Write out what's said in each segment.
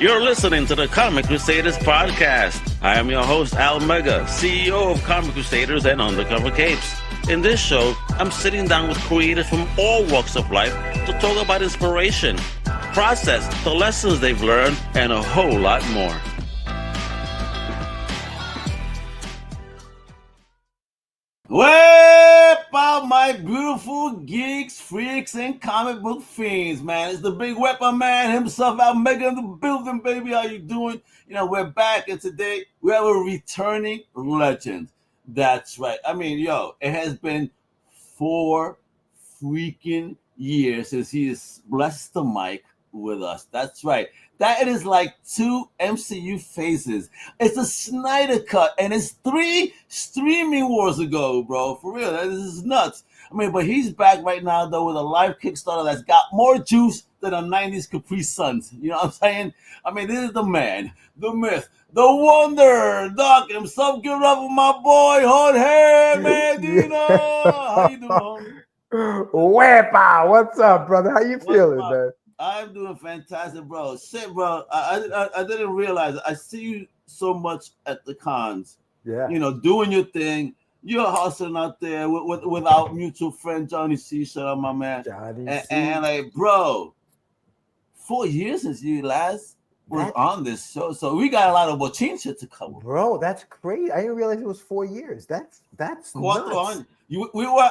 You're listening to the Comic Crusaders podcast. I am your host, Al Mega, CEO of Comic Crusaders and Undercover Capes. In this show, I'm sitting down with creators from all walks of life to talk about inspiration, process, the lessons they've learned, and a whole lot more. Wepa, my beautiful geeks, freaks, and comic book fiends, man. It's the big Wepa man himself, Al Mega in the building, baby. How you doing? You know, we're back, and today we have a returning legend. That's right. I mean, yo, it has been 4 freaking years since he has blessed the mic with us. That's right. That is like 2 MCU phases. It's a Snyder cut, and it's 3 streaming wars ago, bro. For real, this is nuts. I mean, but he's back right now, though, with a live Kickstarter that's got more juice than a 90s Capri Suns. You know what I'm saying? I mean, this is the man, the myth, the wonder, Doc himself. Give it up with my boy, Jorge Medina. How you doing, homie? Wepa, what's up, brother? How you feeling, man? I'm doing fantastic, bro. Shit, bro. I didn't realize. I see you so much at the cons. Yeah. You know, doing your thing. You're hustling out there with our mutual friend Johnny C. Shout out, my man. Johnny C. And like, bro, 4 years since you last was on this show, so we got a lot of bochincha to cover. Bro, that's great. I didn't realize it was 4 years. That's nuts. We were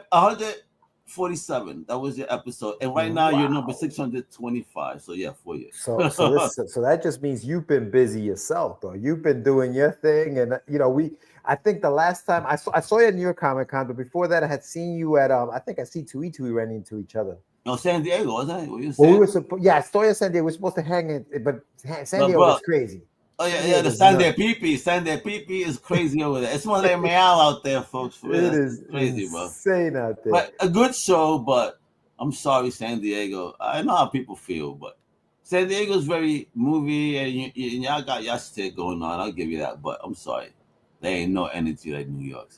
147. That was your episode, and right now you're number 625. So yeah, 4 years. So that just means you've been busy yourself, bro. You've been doing your thing, and you know I think the last time I saw you at New York Comic Con, but before that I had seen you at I think at C2E2 we ran into each other. No, San Diego, wasn't it? Well, I saw you at San Diego. We were supposed to hang it, but San Diego was crazy. Oh yeah, the Sunday Pee is crazy over there. It's more like meow out there, folks. For real. It is crazy, bro. Insane out there. But a good show, but I'm sorry, San Diego. I know how people feel, but San Diego's very movie, and y'all got your shit going on. I'll give you that, but I'm sorry, there ain't no energy like New York.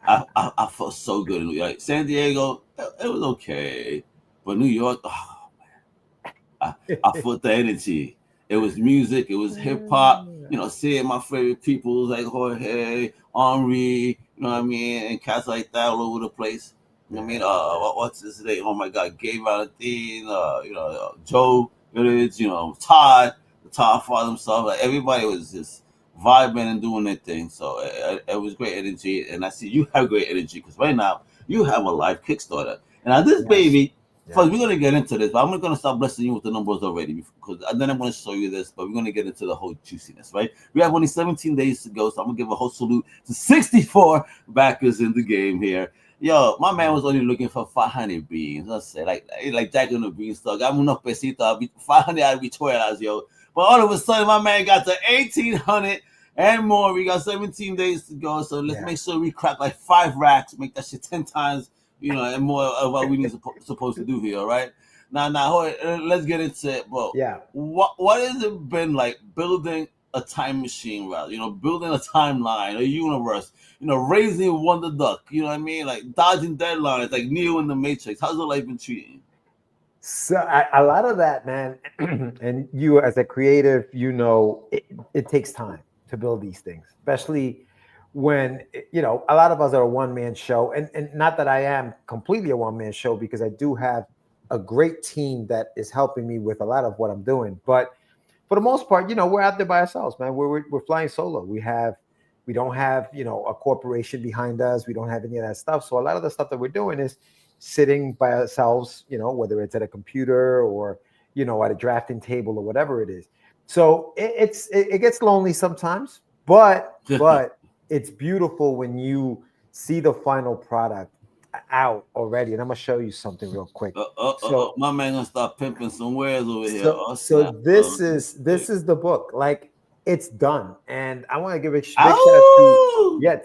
I felt so good in New York. San Diego, it was okay, but New York, oh man, I felt the energy. It was music, it was hip hop, you know, seeing my favorite people like Jorge, Henri, you know what I mean, and cats like that all over the place. You know what I mean? What's his name? Oh my God, Gabe Valentine, you know, Joe, you know, Todd, the Todd father himself. Like everybody was just vibing and doing their thing. So it was great energy, and I see you have great energy because right now you have a live Kickstarter, and now this baby. First, we're going to get into this, but I'm going to start blessing you with the numbers already, because then I'm going to show you this, but we're going to get into the whole juiciness, right? We have only 17 days to go, so I'm going to give a whole salute to 64 backers in the game here. Yo, my man was only looking for 500 beans. Let's say, like Jack on the Beanstalk. I'm unos pesitos, 500 habichuelas, yo. But all of a sudden, my man got to 1,800 and more. We got 17 days to go, so let's make sure we crack like 5 racks, make that shit 10 times. You know, and more of what we need supposed to do here, all right? Now, let's get into it, bro. Yeah. What has it been like building a time machine, rather? You know, building a timeline, a universe. You know, raising Wonder Duck. You know what I mean? Like dodging deadlines, like Neo in the Matrix. How's the life been treating? So a lot of that, man. And you, as a creative, you know, it takes time to build these things, especially when, you know, a lot of us are a one-man show, and not that I am completely a one-man show, because I do have a great team that is helping me with a lot of what I'm doing. But for the most part, you know, we're out there by ourselves, man. We're flying solo. We don't have, you know, a corporation behind us. We don't have any of that stuff. So a lot of the stuff that we're doing is sitting by ourselves, you know, whether it's at a computer or, you know, at a drafting table or whatever it is. So it gets lonely sometimes, but it's beautiful when you see the final product out already. And I'm gonna show you something real quick. So my man gonna start pimping some wares over here. So this is the book. Like, it's done, and I want to give a big shout out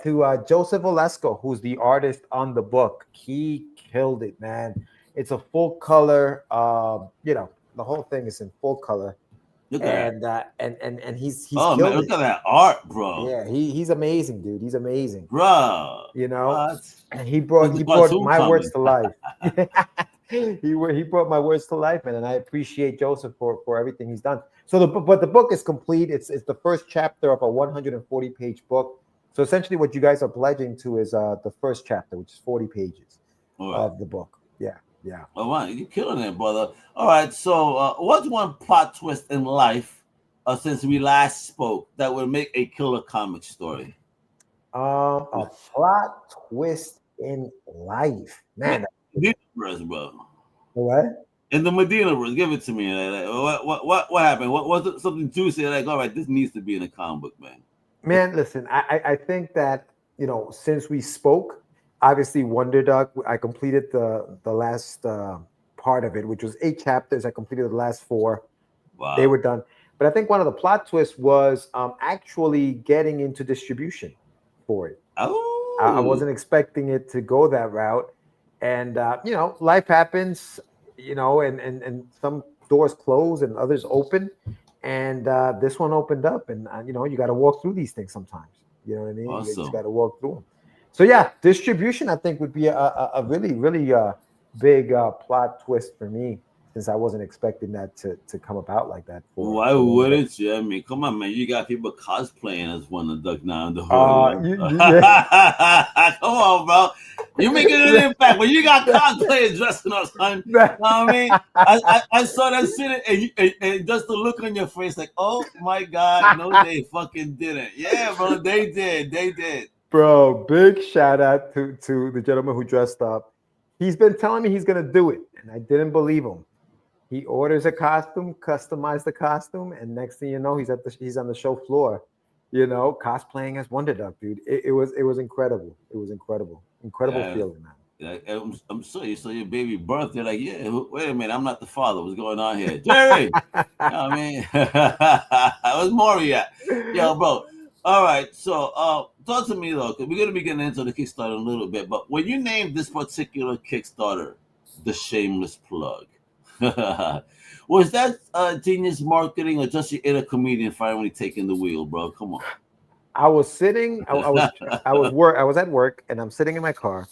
to Joseph Olesko, who's the artist on the book. He killed it, man. It's a full color. You know, the whole thing is in full color. And he's oh man, look at that art, bro. Yeah, he's amazing, dude. He's amazing, bro. You know, what? And he brought my words to life. he brought my words to life, man, and I appreciate Joseph for everything he's done. So but the book is complete. It's the first chapter of a 140-page book. So essentially, what you guys are pledging to is the first chapter, which is 40 pages of the book. Yeah, yeah. All right, you're killing it, brother. All right, so what's one plot twist in life since we last spoke that would make a killer comic story? A plot twist in life, man. Medina verse, bro. What? In the Medina verse, give it to me. What happened? What was it? Something juicy? Like, all right, this needs to be in a comic book, man. Man, listen, I think that, since we spoke, obviously Wonder Duck, I completed the last part of it, which was 8 chapters. I completed the last 4. Wow. They were done. But I think one of the plot twists was actually getting into distribution for it. Oh. I wasn't expecting it to go that route. And, life happens, and some doors close and others open. And this one opened up, and you got to walk through these things sometimes. You know what I mean? Awesome. You just got to walk through them. So yeah, distribution I think would be a really big plot twist for me, since I wasn't expecting that to come about like that. Why wouldn't you? I mean, come on, man! You got people cosplaying as Wonder Duck now in the world. Come on, bro! You're making an impact when you got cosplayers dressing up, son. You know what I mean? I saw that shit, and just the look on your face, like, oh my god, no, they fucking didn't. Yeah, bro, they did. Bro, big shout out to the gentleman who dressed up. He's been telling me he's gonna do it, and I didn't believe him. He orders a costume, customized the costume, and next thing you know, he's on the show floor, cosplaying as Wonder Duck, dude. It was incredible. It was incredible feeling, man. I'm sure you saw your baby birth. You're like, yeah, wait a minute, I'm not the father. What's going on here, Jerry? You know what I mean, I was Maury at, yo, bro. All right, so talk to me though, because we're gonna be getting into the Kickstarter a little bit. But when you named this particular Kickstarter the Shameless Plug, was that genius marketing or just your inner comedian finally taking the wheel, bro? Come on. I was sitting. I was at work, and I'm sitting in my car,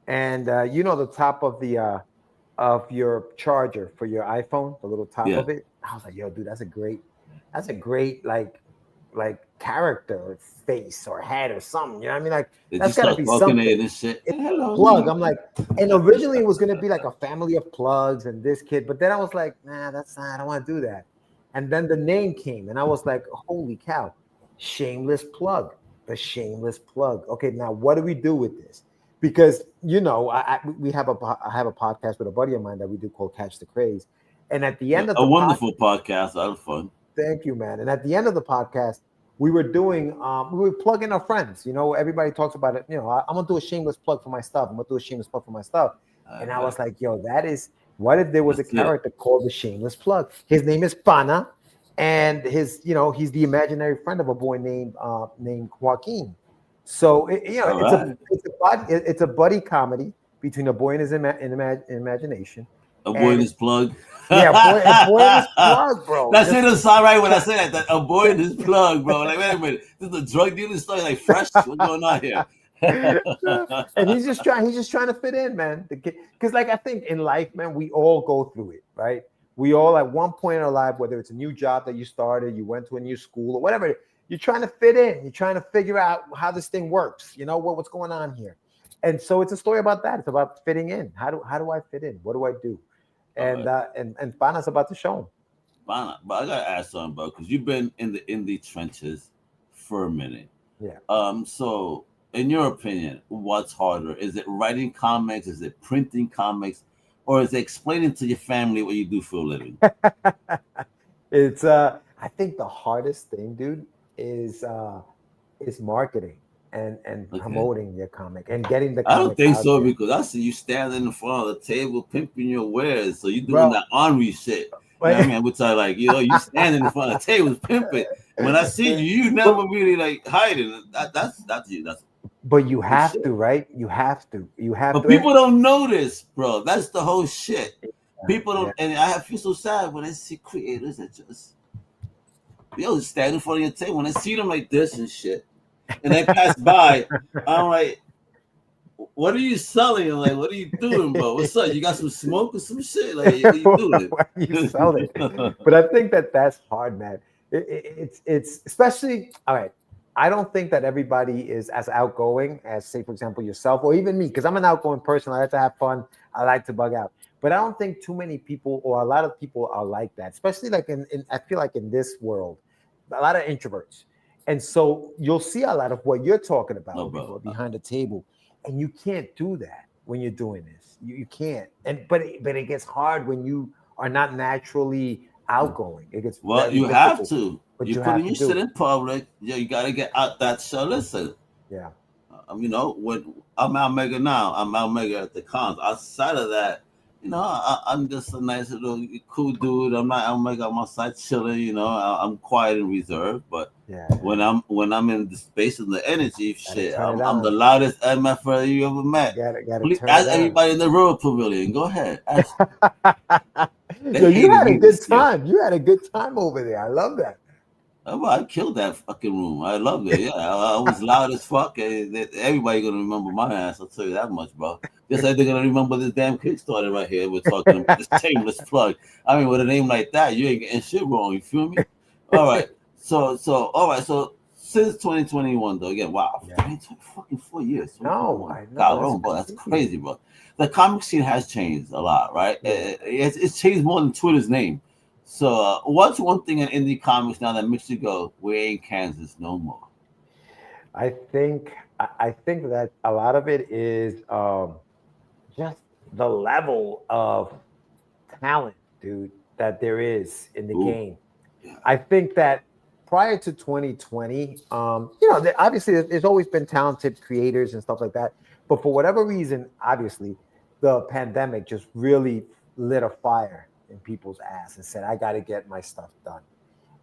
and the top of the of your charger for your iPhone, the little top of it. I was like, yo, dude, that's a great like character or face or head or something. You know what I mean? Like, that's gotta be something. And shit. It's a plug. I'm like, and originally it was gonna be like a family of plugs and this kid, but then I was like, nah, that's not. I don't want to do that. And then the name came, and I was like, holy cow, Shameless Plug, the Shameless Plug. Okay, now what do we do with this? Because I have a podcast with a buddy of mine that we do called Catch the Craze, and at the end of a wonderful podcast, that was fun. Thank you, man. And at the end of the podcast, we were plugging our friends. Everybody talks about it. I'm gonna do a shameless plug for my stuff. And I was like, yo, what if there was a character called the Shameless Plug? His name is Pana, and he's the imaginary friend of a boy named Joaquin. So it's a buddy comedy between a boy and his imagination. A boy in his plug. Yeah, a boy in his plug, bro. That's it. It's all right when I say that. A boy in his plug, bro. Like, wait a minute. This is a drug dealing story. Like, fresh. What's going on here? And he's just trying to fit in, man. Because, like, I think in life, man, we all go through it, right? We all at one point in our life, whether it's a new job that you started, you went to a new school, or whatever, you're trying to fit in. You're trying to figure out how this thing works. What's going on here. And so it's a story about that. It's about fitting in. How do I fit in? What do I do? And Pana's about to show him. Pana, but I gotta ask something, bro, because you've been in the trenches for a minute. Yeah. So in your opinion, what's harder? Is it writing comics? Is it printing comics? Or is it explaining to your family what you do for a living? It's I think the hardest thing, dude, is marketing. And promoting your comic and getting the comic. I don't think so there. Because I see you standing in front of the table pimping your wares. So you're doing that ornery shit. You know what I mean? Which I like, you standing in front of the tables pimping. When I see you never really like hiding. That's you. But you have to, right? You have to. But people don't notice, bro. That's the whole shit. People don't, and I feel so sad when I see creators that just stand in front of your table. When I see them like this and shit. And they pass by, I'm like, what are you selling? Like, what are you doing, bro? What's up? You got some smoke or some shit? Like, what are you doing? Why do you sell it? But I think that that's hard, man. It's especially all right. I don't think that everybody is as outgoing as, say, for example, yourself or even me, because I'm an outgoing person. I like to have fun. I like to bug out. But I don't think too many people or a lot of people are like that, especially like in I feel like in this world, a lot of introverts. And so you'll see a lot of what you're talking about No, when bro. people are behind the table. And you can't do that when you're doing this. You can't. But it gets hard when you are not naturally outgoing. It gets Well, very you have difficult. to. But You're you have putting to your do shit it. in public. Yeah, you got to get out that shit. Listen, Yeah. you know, when I'm out mega now, I'm out mega at the cons. Outside of that, you know, I'm just a nice little cool dude. I'm not out mega on my side chilling. You know, I'm quiet and reserved. But Yeah. when I'm in the space and the energy, Gotta shit, turn it I'm the on. loudest MF you ever met. Gotta Please, turn it ask on. everybody in the rural pavilion. Go ahead. Ask. They Yo, you hated had a me good this year. time. You had a good time over there. I love that. Oh, I killed that fucking room. I loved it. Yeah, I was loud as fuck. Everybody gonna remember my ass. I'll tell you that much, bro. Just like they're gonna remember this damn Kickstarter right here. We're talking about this Shameless Plug. I mean, with a name like that, you ain't getting shit wrong. You feel me? All right. All right. So since 2021, though, again, wow, Yeah. 2020, fucking 4 years. No, I know. God, bro, that's crazy, bro. The comic scene has changed a lot, right? Yeah. It's changed more than Twitter's name. So, what's one thing in indie comics now that makes you go, "We ain't Kansas no more"? I think that a lot of it is just the level of talent, dude, that there is in the Ooh, game. yeah, I think that prior to 2020, obviously there's always been talented creators and stuff like that. But for whatever reason, obviously, the pandemic just really lit a fire in people's ass and said, I got to get my stuff done.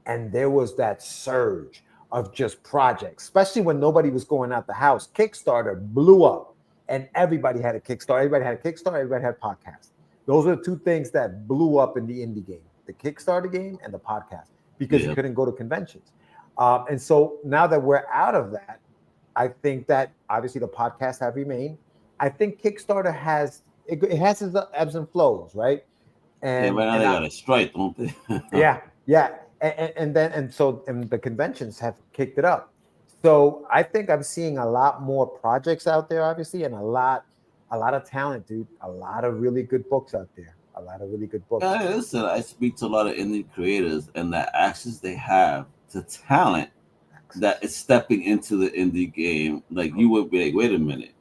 And there was that surge of just projects, especially when nobody was going out the house. Kickstarter blew up and everybody had a Kickstarter. Everybody had a Kickstarter, everybody had a podcast. Those are the two things that blew up in the indie game, the Kickstarter game and the podcast, because you couldn't go to conventions. And so now that we're out of that, I think that obviously the podcasts have remained. I think Kickstarter has its ebbs and flows, right? yeah. And Right now and they I, got a strike, don't they? yeah, and then and the conventions have kicked it up. So I think I'm seeing a lot more projects out there, obviously, and a lot of talent, dude. A lot of really good books out there. A lot of really good books. Yeah, listen, I speak to a lot of indie creators, and the access they have to talent that is stepping into the indie game. Like you would be like, wait a minute,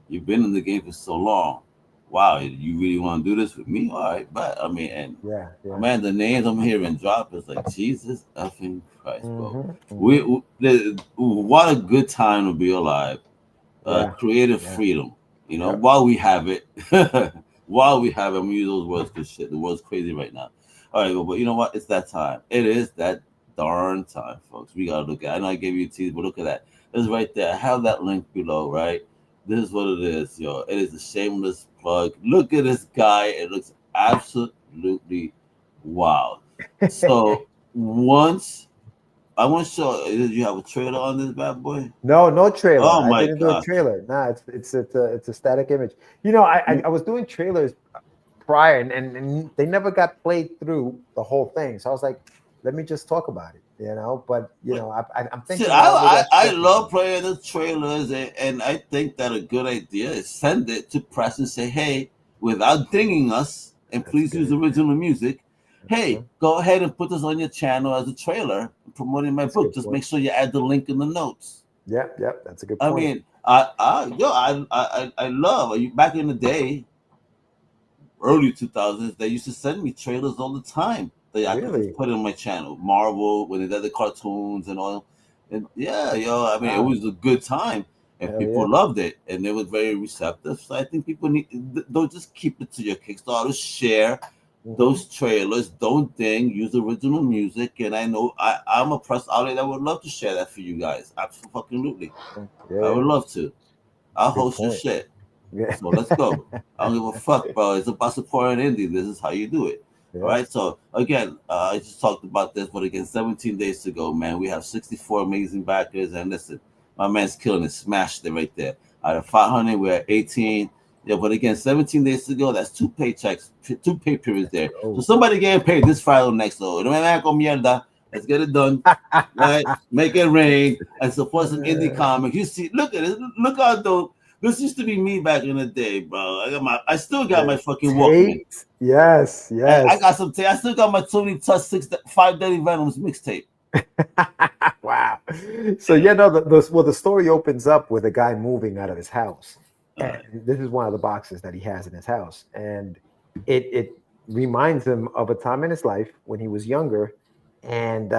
you've been in the game for so long. Wow, you really want to do this with me? All right, but I mean, and Yeah. man, the names I'm hearing drop is like Jesus effing Christ, bro. What a good time to be alive. Yeah. Creative Yeah. freedom. You know, Yeah. while we have it, while we have it, I'm gonna use those words because shit, the world's crazy right now. All right, but you know what? It's that time. It is that darn time, folks. We gotta look at. I know I gave you a tease, but look at that. It's right there. I have that link below, right? This is what it is, yo. It is a shameless plug. Look at this guy. It looks absolutely wild. So once I want to show, did you have a trailer on this bad boy? No trailer. Oh I my didn't do a god. trailer. Nah, it's a static image. You know, I was doing trailers prior, and they never got played through the whole thing. So I was like, let me just talk about it. You know, but you know, I'm See, thinking about maybe I stretching love some. playing the trailers, and I think that a good idea is send it to press and say, hey, without dinging us, and That's please use good. original music. Uh-huh. Hey, go ahead and put this on your channel as a trailer promoting my That's a book. good Just make point. sure you add the link in the notes. Yep. That's a good I point. mean, I love back in the day, early 2000s, they used to send me trailers all the time that I could just Really? put in my channel. Marvel, when they did the cartoons and all. And yeah, I mean, it Wow. was a good time and Hell yeah. people loved it and they were very receptive. So I think people don't just keep it to your Kickstarter, share those trailers, don't ding, use original music. And I know I'm a press outlet that would love to share that for you guys. Absolutely. I Yeah. would love to. I'll Good host your point. shit. Yeah. So let's go. I don't give a fuck, bro. It's about supporting indie. This is how you do it. All Yeah. right. So again, I just talked about this, but again, 17 days ago, man, we have 64 amazing backers. And listen, my man's killing it, smashed it right there. Out of 500, we're at 18. Yeah, but again, 17 days to go. That's 2 paychecks, 2 pay periods there. So somebody getting paid this Friday or next. So let's get it done. Right? Make it rain and support some indie comics. You see, look at it. Look how dope. This used to be me back in the day, bro. I still got my fucking Walkman. Yes. I got some tape. I still got my Tony Touch 5 Deadly Venoms mixtape. Wow. So the story opens up with a guy moving out of his house. And this is one of the boxes that he has in his house. And it reminds him of a time in his life when he was younger and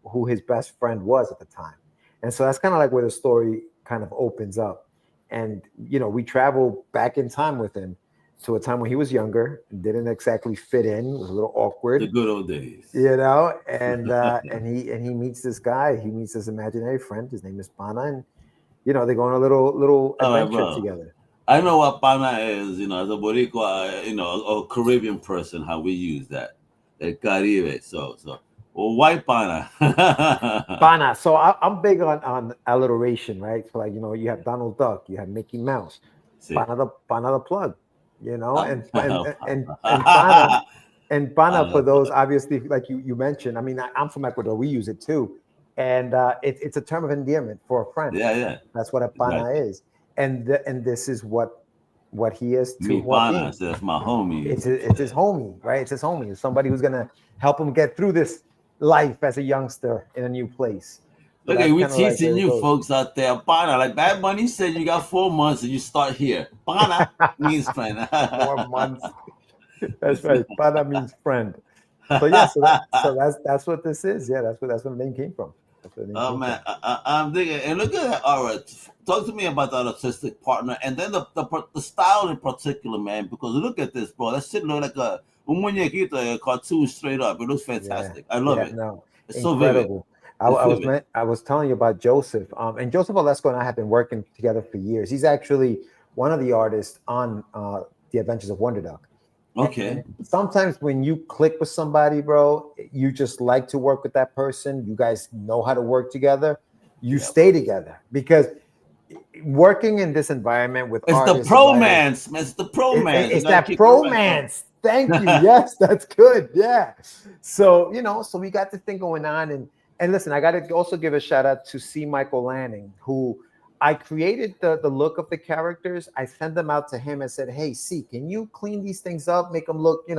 who his best friend was at the time. And so that's kind of like where the story kind of opens up. And, we travel back in time with him to a time when he was younger, didn't exactly fit in, was a little awkward. The good old days. And he meets this guy. He meets this imaginary friend. His name is Pana. And, they go on a little adventure together. I know what Pana is, as a Boricua, a Caribbean person, how we use that. El Caribe. So why Pana? Pana. So I'm big on alliteration, right? So you have Donald Duck, you have Mickey Mouse, sí. Pana the plug, and Pana for those, obviously, like you mentioned. I mean, I'm from Ecuador, we use it too. And it's a term of endearment for a friend. Yeah. That's what a Pana is. And this is what he is to me. Pana, so that's my homie. It's his homie, right? It's his homie. It's somebody who's gonna help him get through this life as a youngster in a new place. So look, we're teaching you folks out there. Pana, like Bad Bunny said, you got 4 months and you start here. Pana means friend. 4 months. That's right. Pana means friend. So yeah, so that's what this is. Yeah, that's where the name came from. Man, I'm digging. And look at that art. Talk to me about that artistic partner, and then the style in particular, man. Because look at this, bro. That shit look like a muñequito, a cartoon straight up. It looks fantastic. I love it. No, it's incredible. So vivid. I was telling you about Joseph. And Joseph Olesko and I have been working together for years. He's actually one of the artists on The Adventures of Wonder Duck. Okay. And sometimes when you click with somebody, bro, you just like to work with that person. You guys know how to work together. You stay together because working in this environment with artists. It's the promance. It's the promance. It's that promance. Thank you. Yes, that's good. Yeah. So, so we got this thing going on. And listen, I got to also give a shout out to C. Michael Lanning, who I created the look of the characters. I sent them out to him and said, hey, C, can you clean these things up, make them look, a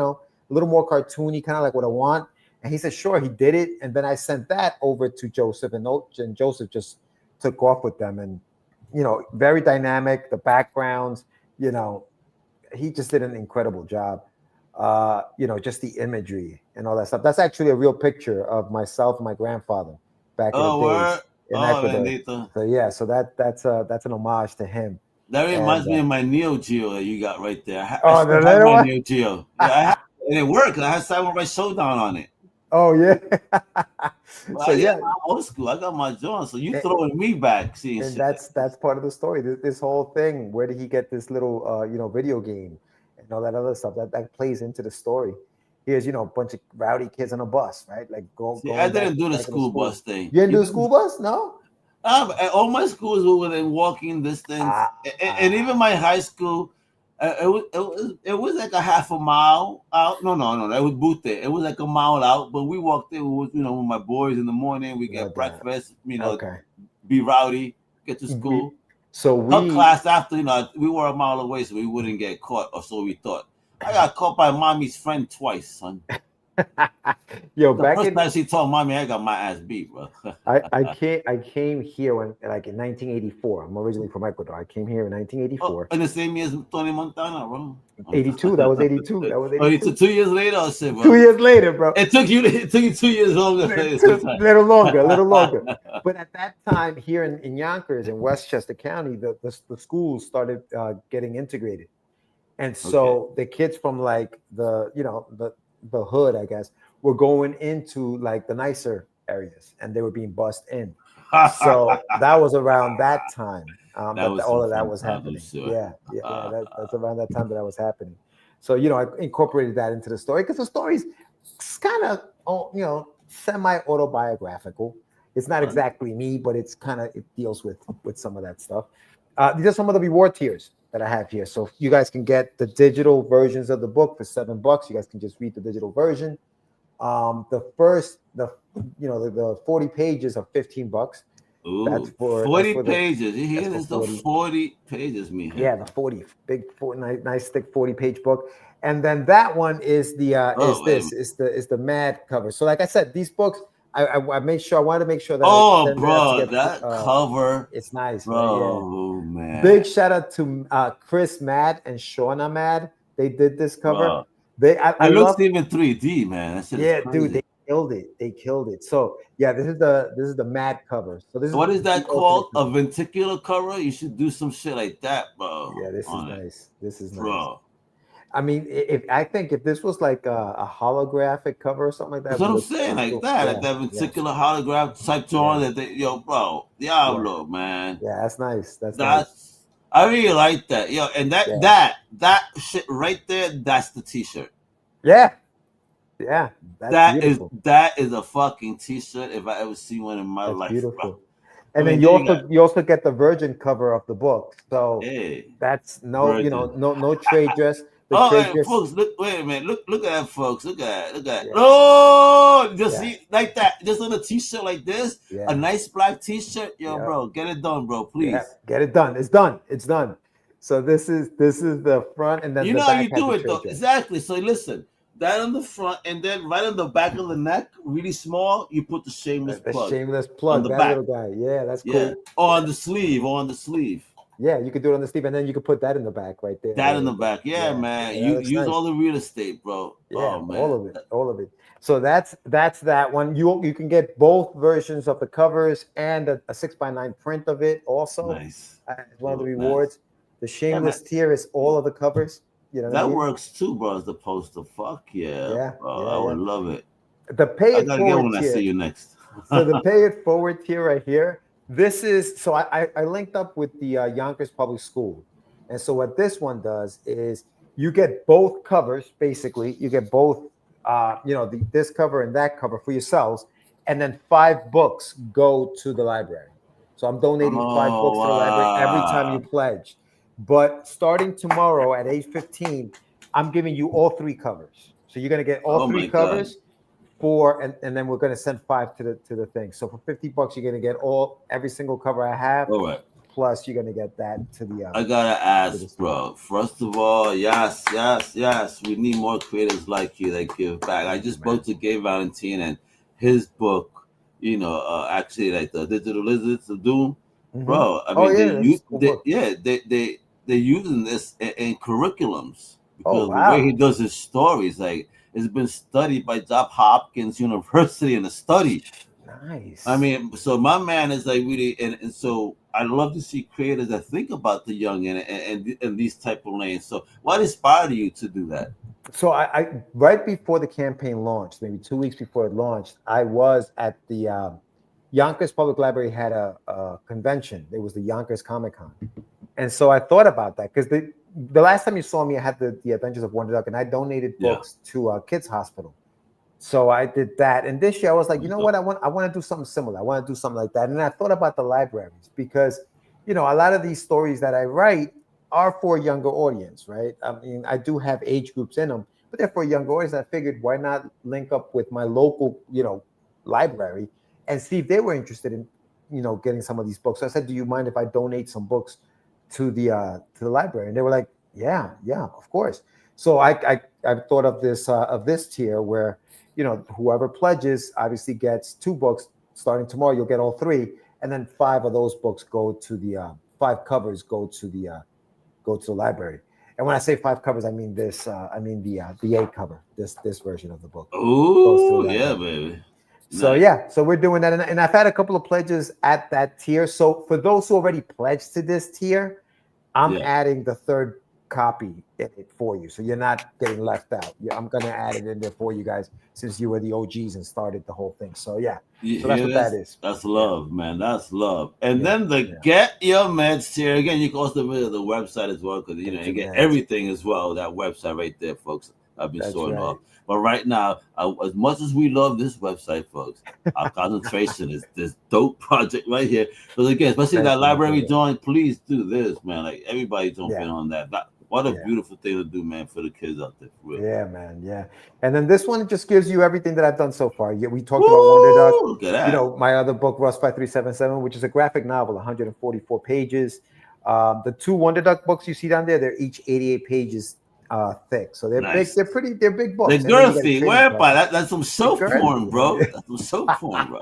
little more cartoony, kind of like what I want? And he said, sure. He did it. And then I sent that over to Joseph, and Joseph just took off with them. And, very dynamic, the backgrounds, he just did an incredible job. Just the imagery and all that stuff. That's actually a real picture of myself and my grandfather back in the days. So yeah, so that's an homage to him. That reminds me of my Neo Geo that you got right there. I the little one? Neo Geo. Yeah, and it worked. I had Samurai Showdown on it. Oh yeah. So yeah, old school. I got my John. So you throwing me back, see? And that's part of the story. This whole thing. Where did he get this little video game and all that other stuff that plays into the story? Here's a bunch of rowdy kids on a bus, right? Like I didn't do the school bus thing. You didn't do the school bus? No. All my schools were within walking distance, and even my high school, it was like a half a mile out. No, that was Butte. It was like a mile out, but we walked there with with my boys in the morning. We get breakfast, be rowdy, get to school. So we class after we were a mile away, so we wouldn't get caught, or so we thought. I got caught by mommy's friend twice, son. Yo, the first time she told mommy, I got my ass beat, bro. I came here in 1984. I'm originally from Ecuador. I came here in 1984. In the same year as Tony Montana, bro. 82. That was 82. That was 82. 2 years later, I said, bro. 2 years later, bro. It took you 2 years longer. A little longer. But at that time, here in Yonkers, in Westchester County, the schools started getting integrated. And so the kids from like the hood, I guess, were going into like the nicer areas, and they were being bussed in. So that was around that time that all of that was happening. Sure. Yeah, that's around that time that was happening. So I incorporated that into the story because the story's kind of semi-autobiographical. It's not exactly me, but it's kind of, it deals with some of that stuff. These are some of the reward tiers that I have here. So you guys can get the digital versions of the book for $7. You guys can just read the digital version. The 40 pages are $15. Ooh, That's for 40 the, pages. You hear that's this? for The 40. 40 pages, me. Yeah, the 40 big, nice thick 40-page book. And then that one is the is the Mad cover. So like I said, these books, I made sure I wanted to make sure that Oh, I send it out to bro, get, that cover, it's nice, bro, right? Yeah. Oh, man. Big shout out to Chris Mad and Shauna Mad. They did this cover. Bro. I looks love, even 3D, man. That shit is crazy. dude, they killed it. They killed it. So yeah, this is the Mad cover. So this is What is that called? A ultimate. ventricular cover? You should do some shit like that, bro. Yeah, this is nice. This is nice. Bro. I mean, if this was like a holographic cover or something like that, That's what I'm saying, like that, like that ventricular holograph type drawing that they, yo, bro, Diablo, man. Yeah, that's nice. That's nice. I really like that, yo, and that shit right there, that's the T-shirt. Yeah, that's beautiful. That is a fucking T-shirt if I ever see one in my life. Beautiful. Bro. And then you also get the Virgin cover of the book. So that's no trade dress. Folks, look, wait a minute. Look at that, folks. Look at that. Yeah. Oh, just see like that. Just on a T-shirt like this, a nice black T-shirt. Yo, bro, get it done, bro. Please. Yeah, get it done. It's done. It's done. So this is the front, and then you know how you do it though. Exactly. So listen, that on the front, and then right on the back of the neck, really small, you put the Shameless Plug. Shameless Plug on the back. Little guy. Yeah, that's cool. Yeah. On the sleeve. Yeah, you could do it on the sleeve, and then you could put that in the back right there. That in the back, man. You use all the real estate, bro. Yeah, oh, man. all of it. So that's that one. You can get both versions of the covers and a 6x9 print of it. Also, nice. One of the rewards. The Shameless tier is all of the covers. You know that works too, bro. As the poster, fuck yeah, bro. I would love it. The pay it forward when I see you next. So the pay it forward tier right here. This is so I linked up with the Yonkers Public School, and so what this one does is you get both covers. Basically, you get both, this cover and that cover for yourselves, and then 5 books go to the library. So I'm donating 5 books to the library every time you pledge. But starting tomorrow at 8:15, I'm giving you all 3 covers. So you're gonna get all 3 covers. And then we're going to send 5 to the thing. So for $50, you're going to get every single cover I have. All right. Plus, you're going to get that to the. I gotta ask, bro. First of all, yes. We need more creators like you that give back. I just spoke to Gabe Valentine and his book. Actually, like the Digital Lizards of Doom, bro. I mean, they're using this in curriculums because the way he does his stories, like. It's been studied by Johns Hopkins University in a study. Nice. I mean, so my man is like really, and so I love to see creators that think about the young and these type of lanes. So what inspired you to do that? So I right before the campaign launched, maybe 2 weeks before it launched, I was at the Yonkers Public Library had a convention. It was the Yonkers Comic Con. And so I thought about that because the last time you saw me, I had the Adventures of Wonder Duck, and I donated books to a kids hospital. So I did that. And this year I was like, you know what? I want to do something similar. I want to do something like that. And I thought about the libraries because, a lot of these stories that I write are for a younger audience, right? I mean, I do have age groups in them, but they're for a younger audience. I figured why not link up with my local, library and see if they were interested in, getting some of these books. So I said, do you mind if I donate some books to the library? And they were like, yeah, of course. So I thought of this tier where whoever pledges obviously gets 2 books. Starting tomorrow, you'll get all 3, and then 5 of those books go to the 5 covers go to the library. And when I say 5 covers, I mean this. I mean the A cover. This version of the book. Oh yeah, baby. So so we're doing that, and I've had a couple of pledges at that tier. So for those who already pledged to this tier, I'm adding the 3rd copy in it for you, so you're not getting left out. I'm gonna add it in there for you guys since you were the OGs and started the whole thing. So so that's what that is. That's love, man. That's love. And then the Get Your Meds tier again. You can also visit the website as well because you get everything as well. That website right there, folks. I've been That's showing right. off. But right now, as much as we love this website, folks, our concentration is this dope project right here. Because again, especially Thank that you, my library brother. joint, please do this, man. Like everybody jump in Yeah. on that. What a Yeah. beautiful thing to do, man, for the kids out there. For real. Yeah, man. Yeah. And then this one just gives you everything that I've done so far. Yeah, we talked about Wonder Duck. Woo! Look at that. My other book, Rust 5377, which is a graphic novel, 144 pages. The two Wonder Duck books you see down there, they're each 88 pages thick. So they're big, Nice. they're big The books. And then you got a girthy, trading where card. by that's some The soap porn, girthy, bro. man. That's some soap porn, bro.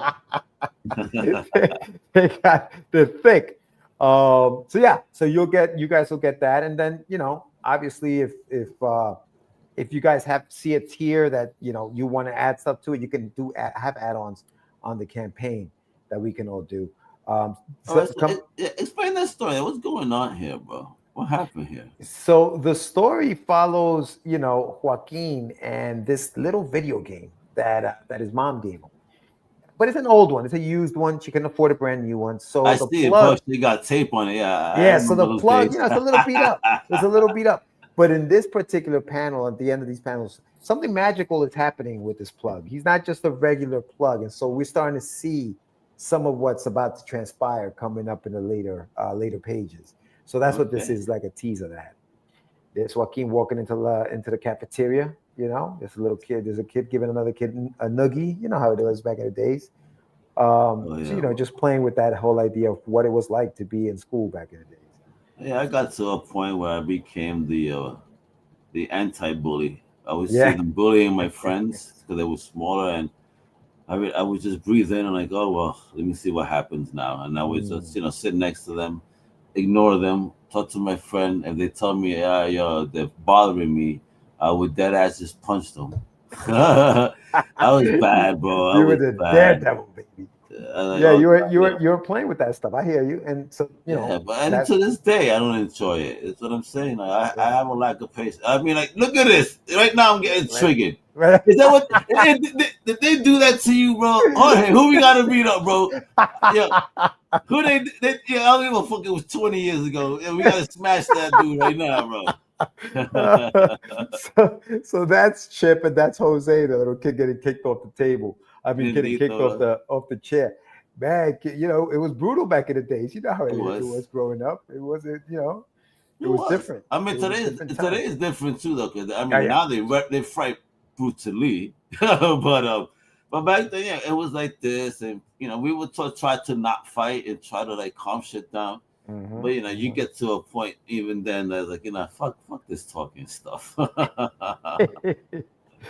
They're thick. So yeah, so you guys will get that. And then, obviously if you guys see a tier that you want to add stuff to it, you can have add-ons on the campaign that we can all do. Explain that story. What's going on here, bro? What happened here? So the story follows, Joaquin and this little video game that his mom gave him. But it's an old one. It's a used one. She can afford a brand new one. So I the see it, plug, but you got tape on it. Yeah, I yeah. So remember the those plug, days. it's a little beat up. It's a little beat up. But in this particular panel, at the end of these panels, something magical is happening with this plug. He's not just a regular plug, and so we're starting to see some of what's about to transpire coming up in the later pages. So that's what this is, like a tease of that. There's Joaquin walking into the cafeteria. There's a little kid. There's a kid giving another kid a noogie. You know how it was back in the days. So just playing with that whole idea of what it was like to be in school back in the days. Yeah, I got to a point where I became the anti-bully. I would see them bullying my friends because they were smaller, and I would just breathe in and like, oh well, let me see what happens now. And I would just sit next to them, ignore them, talk to my friend. If they tell me, they're bothering me, I would dead ass just punch them. I was bad, bro. You were the daredevil, baby. You were playing with that stuff. I hear you, and so but to this day, I don't enjoy it. That's what I'm saying. Like, I have a lack of patience. I mean, like, look at this. Right now, I'm getting triggered. Right. Is that what did they do that to you, bro? Jorge, who we gotta beat up, bro? Yeah, who they I don't give a fuck. It was 20 years ago. Yeah, we gotta smash that dude right now, bro. So that's Chip and that's Jose, the little kid getting kicked off the table. I mean, getting kicked off the chair. Man, it was brutal back in the days. You know how it was growing up. It wasn't, it was different. I mean, today is different too, though. Because I mean, now they fight brutally, but back then, yeah, it was like this, and we would try to not fight and try to like calm shit down. Mm-hmm. But you get to a point even then that's like fuck this talking stuff.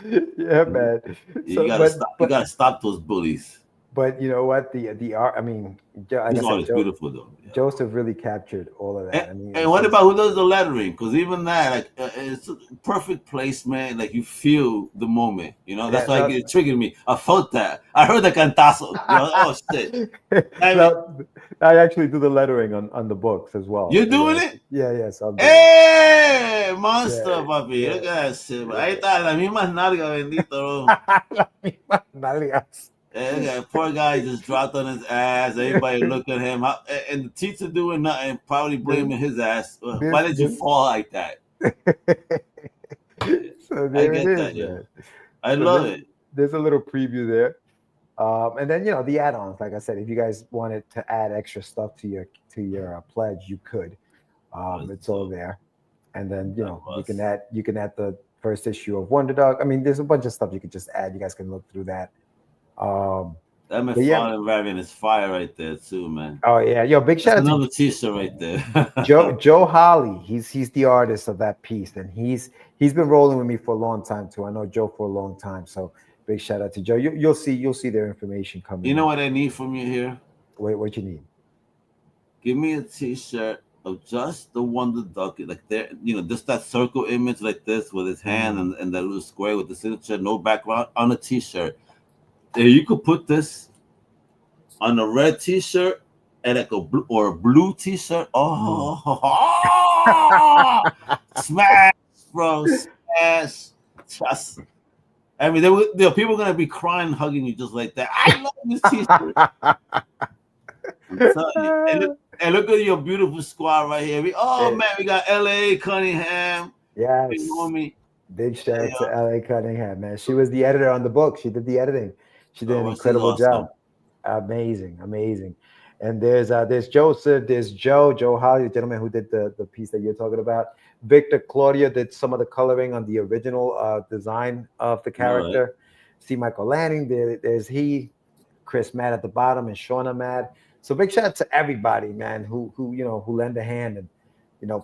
Yeah, man. You gotta stop those bullies. But you know what? The art. I mean, this art is beautiful, though. Yeah. Joseph really captured all of that. And what about who does the lettering? Because even that, like, it's perfect placement. Like you feel the moment. That's why it triggered me. I felt that. I heard the cantazo. Oh shit! I actually do the lettering on the books as well. You're doing it? Yeah. So hey, monster, papi. Look at that shit. Ahí está, las mismas nalgas, bendito. Las mismas nalgas. Poor guy just dropped on his ass. Everybody look at him, and the teacher doing nothing, probably blaming his ass. Why did you fall like that? So there it is, man. I love it. There's a little preview there, and then the add-ons. Like I said, if you guys wanted to add extra stuff to your pledge, you could. It's all there, and then you can add the first issue of Wonder Dog. I mean, there's a bunch of stuff you could just add. You guys can look through that. That McFarlane variant is fire right there too, man. Oh yeah, big shout out to another t-shirt right there. Joe Holly. He's the artist of that piece, and he's been rolling with me for a long time too. I know Joe for a long time, so big shout out to Joe. You'll see their information coming. You know what I need from you here? Wait, what you need? Give me a t-shirt of just the Wonder Duck, like there, just that circle image like this with his hand and that little square with the signature, no background on a t-shirt. You could put this on a red t-shirt and like a blue t-shirt. Oh, smash, bro, smash. Just, I mean, there are people gonna be crying, hugging you just like that. I love this t-shirt. I'm telling you. And look at your beautiful squad right here. Man, we got LA, Cunningham. Yes. You know me. Big shout out to L.A. Cunningham, man. She was the editor on the book. She did the editing. She did an incredible job. Amazing. And there's Joseph, there's Joe Holly, the gentleman who did the piece that you're talking about. Victor Claudia did some of the coloring on the original design of the character. Right. C. Michael Lanning, there's he, Chris Matt at the bottom, and Shauna Matt. So big shout out to everybody, man, who lend a hand and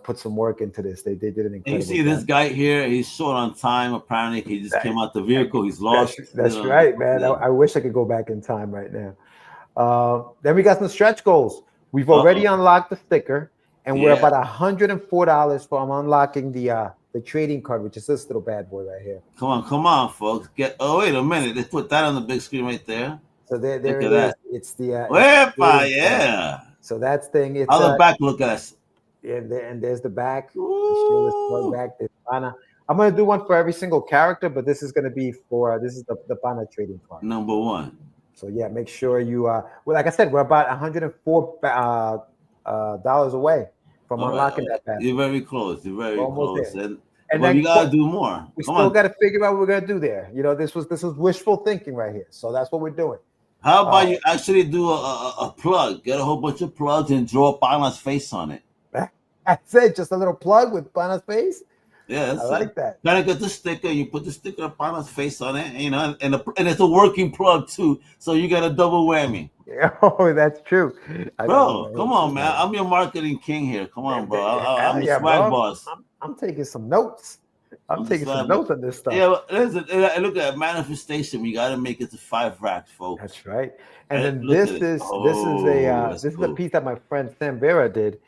put some work into this. They did an incredible. You see this guy here, he's short on time. Apparently, he just came out the vehicle. He's lost. That's right, man. Yeah. I wish I could go back in time right now. Then we got some stretch goals. We've already unlocked the sticker, and we're about $104 from unlocking the trading card, which is this little bad boy right here. Come on, folks. Wait a minute. They put that on the big screen right there. So there it is. That. It's the yeah. So that's thing. It's the back. Look at us. And there's the back. The back. There's Bana. I'm gonna do one for every single character, but this is gonna be for this is the Bana trading card. Number 1. So yeah, make sure you well, like I said, we're about $104 dollars away from unlocking that pack. You're very close. You're very close. There. And then you gotta do more. We still gotta figure out what we're gonna do there. This was wishful thinking right here. So that's what we're doing. How about you actually do a plug? Get a whole bunch of plugs and draw Bana's face on it. That's it. Just a little plug with Bana's face. Yeah, I like that. Gotta get the sticker. You put the sticker of Bana's face on it, and it's a working plug too. So you got a double whammy. Oh, that's true. Bro, come on, man. I'm your marketing king here. Come on, bro. I'm the swag boss. I'm taking some notes. I'm taking some notes on this stuff. Yeah, but listen, look at manifestation. We got to make it to 5 racks, folks. That's right. And then this is a piece that my friend Sam Vera did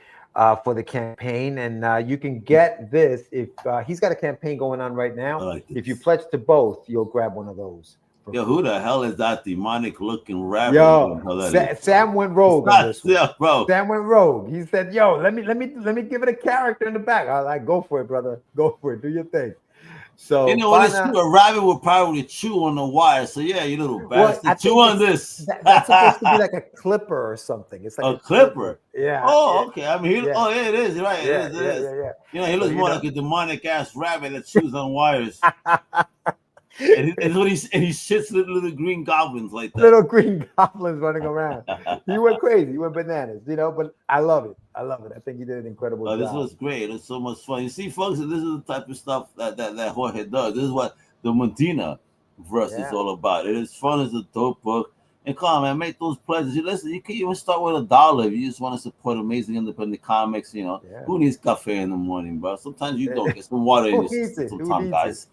for the campaign, and you can get this if he's got a campaign going on right now. If you pledge to both, you'll grab one of those. Yo, who the hell is that demonic looking rabbit? Yo, Sam went rogue on this one. Yeah, bro. Sam went rogue. He said, "Yo, let me give it a character in the back." I was like, "Go for it, brother. Go for it. Do your thing." So a rabbit will probably chew on the wire. So yeah, you little bastard, chew on this. That's supposed to be like a clipper or something. It's like a clipper. Yeah. Oh, okay. I mean, it is right. It is. Yeah. He looks more like a demonic ass rabbit that chews on wires. and he shits little green goblins like that. Little green goblins running around. He went crazy. He went bananas, but I love it. I think he did an incredible job. This was great. It was so much fun. You see, folks, this is the type of stuff that Jorge does. This is what the Medina verse is all about. It is fun. It's a dope book. And come on, man, make those pledges. Listen, you can even start with $1 if you just want to support amazing independent comics. Who needs cafe in the morning, bro? Sometimes you don't. Get some water in your system sometimes, guys.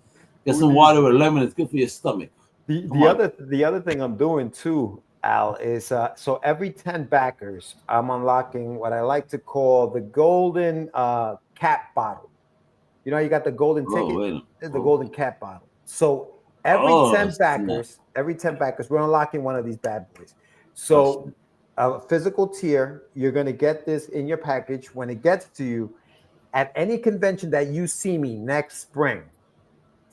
Get some water with lemon. It's good for your stomach. The other thing I'm doing too, Al, is so every 10 backers, I'm unlocking what I like to call the golden cap bottle. You got the golden ticket. There's the golden cap bottle. So every 10 backers, we're unlocking one of these bad boys. So a physical tier, you're going to get this in your package when it gets to you at any convention that you see me next spring.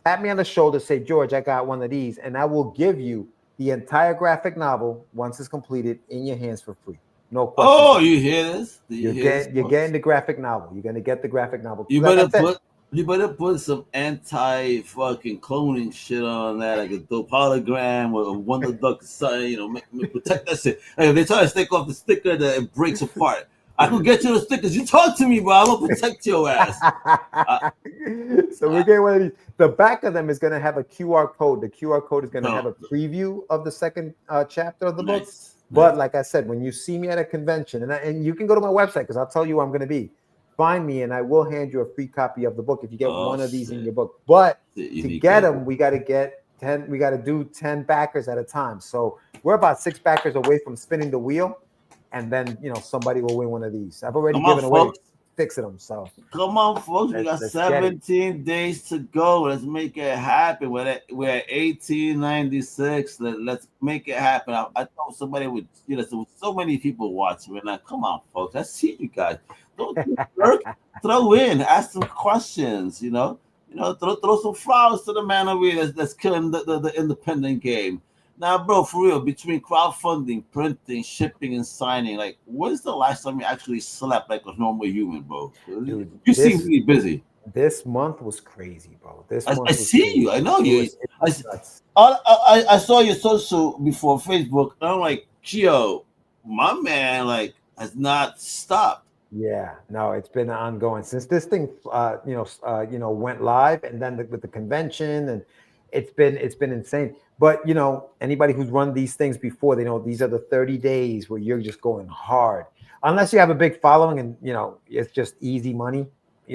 Tap me on the shoulder, say, "George, I got one of these," and I will give you the entire graphic novel once it's completed in your hands for free. No question. Oh, you hear this? You're getting the graphic novel. You're gonna get the graphic novel. You better put some anti-fucking cloning shit on that, like a dope hologram or a Wonder Duck, something. Protect that shit. Like if they try to stick off the sticker, that it breaks apart. I could get you the stickers. You talk to me, bro. I'm gonna protect your ass. So we're getting one of these. The back of them is gonna have a QR code. The QR code is gonna have a preview of the second chapter of the book. But like I said, when you see me at a convention, and you can go to my website because I'll tell you where I'm gonna be. Find me, and I will hand you a free copy of the book if you get one of these in your book. But to get them, we got to get 10. We got to do 10 backers at a time. So we're about 6 backers away from spinning the wheel. And then, somebody will win one of these. I've already given away 6 of them. So come on, folks. We got 17 days to go. Let's make it happen. We're at 1896. Let's make it happen. I thought somebody would, so many people watching right now. Come on, folks. I see you guys. Don't work. Throw in. Ask some questions. Throw some flowers to the man over here that's killing the independent game. Now, bro, for real, between crowdfunding, printing, shipping, and signing, like, when's the last time you actually slept like a normal human, bro? Dude, you seem really busy. This month was crazy, bro. This I month was see crazy. you. I know It you. was, it I, was s- nuts. I saw your social before Facebook, and I'm like, Gio, my man, like, has not stopped. Yeah, no, it's been ongoing since this thing, went live, and then with the convention, and it's been insane. But anybody who's run these things before, they know these are the 30 days where you're just going hard, unless you have a big following, and it's just easy money.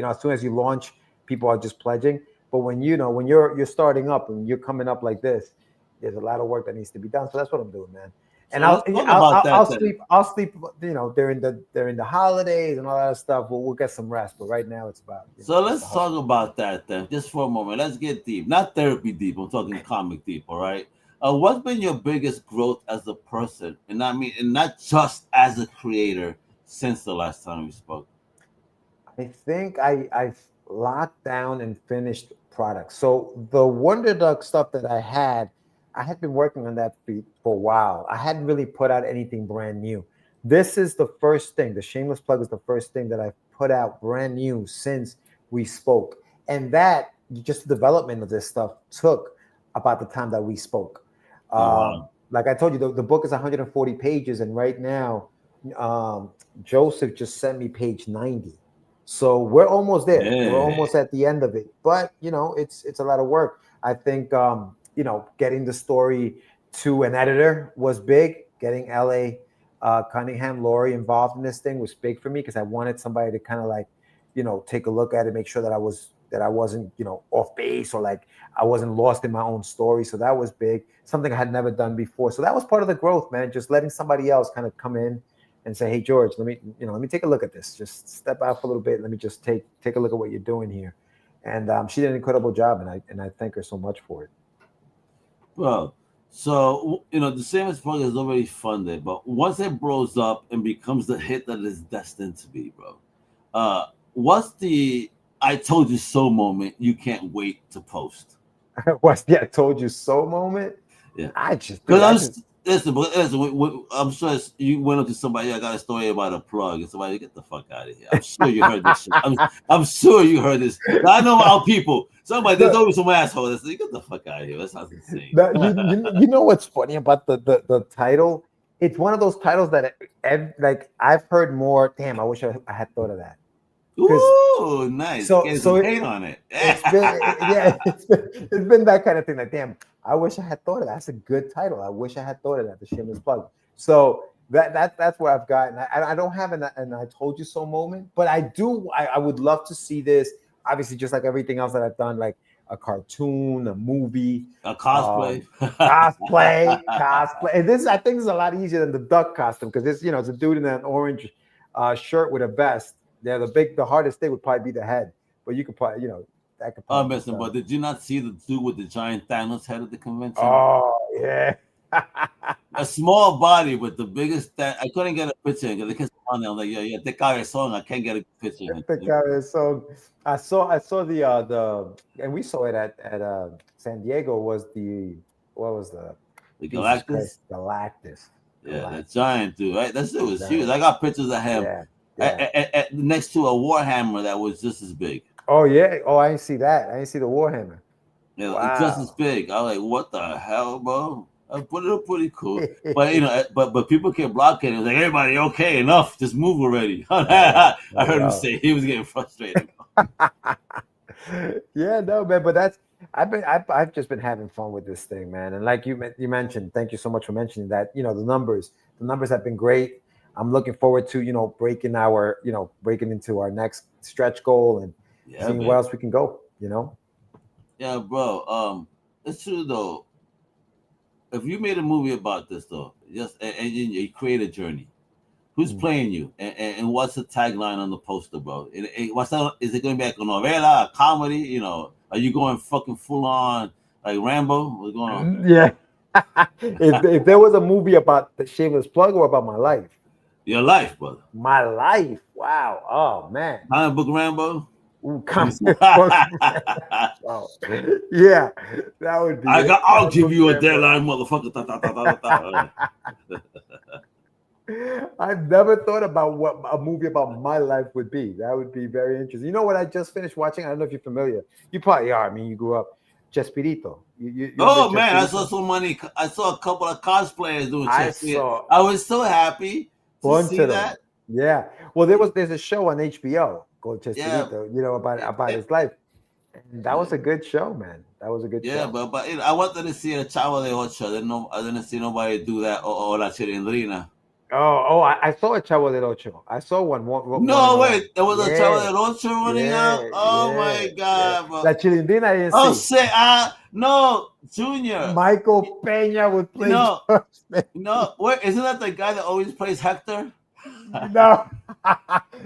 As soon as you launch, people are just pledging. But when you're starting up and you're coming up like this, there's a lot of work that needs to be done. So that's what I'm doing, man. And So let's talk about I'll that then. sleep. I'll sleep. During the holidays and all that stuff. We'll get some rest. But right now, it's about So just the let's talk hustle. about that then, just for a moment. Let's get deep, not therapy deep. I'm talking comic deep. All right. What's been your biggest growth as a person, and I mean, and not just as a creator, since the last time we spoke? I think I've locked down and finished products. So the Wonder Duck stuff that I had been working on that for a while. I hadn't really put out anything brand new. This is the first thing. The Shameless Plug is the first thing that I've put out brand new since we spoke. And that just the development of this stuff took about the time that we spoke. Oh wow. Like I told you, the book is 140 pages, and right now, um, Joseph just sent me page 90. So we're almost there. We're Yeah. almost at the end of it. But it's a lot of work. I think getting the story to an editor was big. Getting LA Cunningham Laurie involved in this thing was big for me because I wanted somebody to kind of like, take a look at it, make sure that I wasn't, off base, or like I wasn't lost in my own story. So that was big. Something I had never done before. So that was part of the growth, man. Just letting somebody else kind of come in and say, "Hey, George, let me take a look at this. Just step out for a little bit. Let me just take a look at what you're doing here." And she did an incredible job, and I thank her so much for it. Well, so the same as plug is already funded, but once it blows up and becomes the hit that it's destined to be, bro, what's the "I told you so" moment you can't wait to post? What's the "I told you so" moment? Yeah, I just, because dude, I just listen, but listen, I'm sure you went up to somebody. I got a story about a plug, and somebody get the fuck out of here. I'm sure you heard this shit. I'm sure you heard this. I know our people. Somebody, there's no, always some asshole that says, "Get the fuck out of here." That sounds insane. no, you know what's funny about the title? It's one of those titles that like I've heard more. Damn, I wish I had thought of that. Because Ooh, nice. so Getting so some it, paint on it. it's been yeah, it's been that kind of thing. Like, damn, I wish I had thought of that. That's a good title. I wish I had thought of that. The Shameless Plug. So that's where I've gotten. I don't have an "I told you so" moment, but I do. I would love to see this. Obviously, just like everything else that I've done, like a cartoon, a movie, A cosplay. um, cosplay. And this, I think, is a lot easier than the duck costume because it's a dude in an orange shirt with a vest. Yeah, the hardest thing would probably be the head, but you could probably, that could Oh, probably be listen, done. but did you not see the dude with the giant Thanos head at the convention? Oh yeah. A small body with the biggest. I couldn't get a picture because they kept on there. I'm like, yeah, take out your song. I can't get a picture. The guy is so. I saw the and we saw it at San Diego. Was the what was the The Jesus Christ Galactus. Galactus Yeah, that Galactus giant dude. Right, that shit the was huge. giant. I got pictures of him Yeah, yeah. next to a Warhammer that was just as big. Oh yeah. Oh, I didn't see that. I didn't see the Warhammer. Yeah, it's just as Wow. big. I was like, what the hell, bro? I put it up pretty cool. But but people kept blocking it. It was like, everybody, okay, enough, just move already. I know. I I heard him know. say he was getting frustrated. Yeah, no, man, but I've just been having fun with this thing, man. And like you mentioned, thank you so much for mentioning that. The numbers have been great. I'm looking forward to breaking into our next stretch goal and Yeah, seeing where baby. else we can go. You know. Yeah, bro. It's true though. If you made a movie about this though, just and you create a journey, who's Mm. playing you, and what's the tagline on the poster, bro? What's that? Is it going to be like a novela, a comedy? Are you going fucking full on like Rambo? What's going on? Yeah. If there was a movie about the Shameless Plug or about Your life, brother. my life, wow, oh man, Comic book Rambo. ooh, comic book. Wow. Yeah, that would be it. I'll Comic give book you a Rambo. deadline, motherfucker. Ta, ta, ta, ta, ta, ta. I've never thought about what a movie about my life would be. That would be very interesting. You know what I just finished watching? I don't know if you're familiar. You probably are. I mean, you grew up. Chespirito. You're a big Oh man, I saw Chespirito? so many. I saw a couple of cosplayers doing I chess. Yeah, saw I was so happy a to bunch see of them. that. Yeah. Well, there's a show on HBO called Yeah, Chespirito, you know, yeah, about yeah, his life. And that yeah. was a good show, man. That was a good Yeah, show. but I wanted to see a Chavo de Ocho. I didn't see nobody do that or La Chilindrina. I saw a Chavo del Ocho. I saw one running No, around. wait, there was a Chavo Yeah, de Ocho running out. yeah, Oh yeah, my yeah. God, bro. La Chilindrina I didn't Oh see. shit, no, Junior. Michael Peña would You play know, George. Man. wait, isn't that the guy that always plays Hector? No,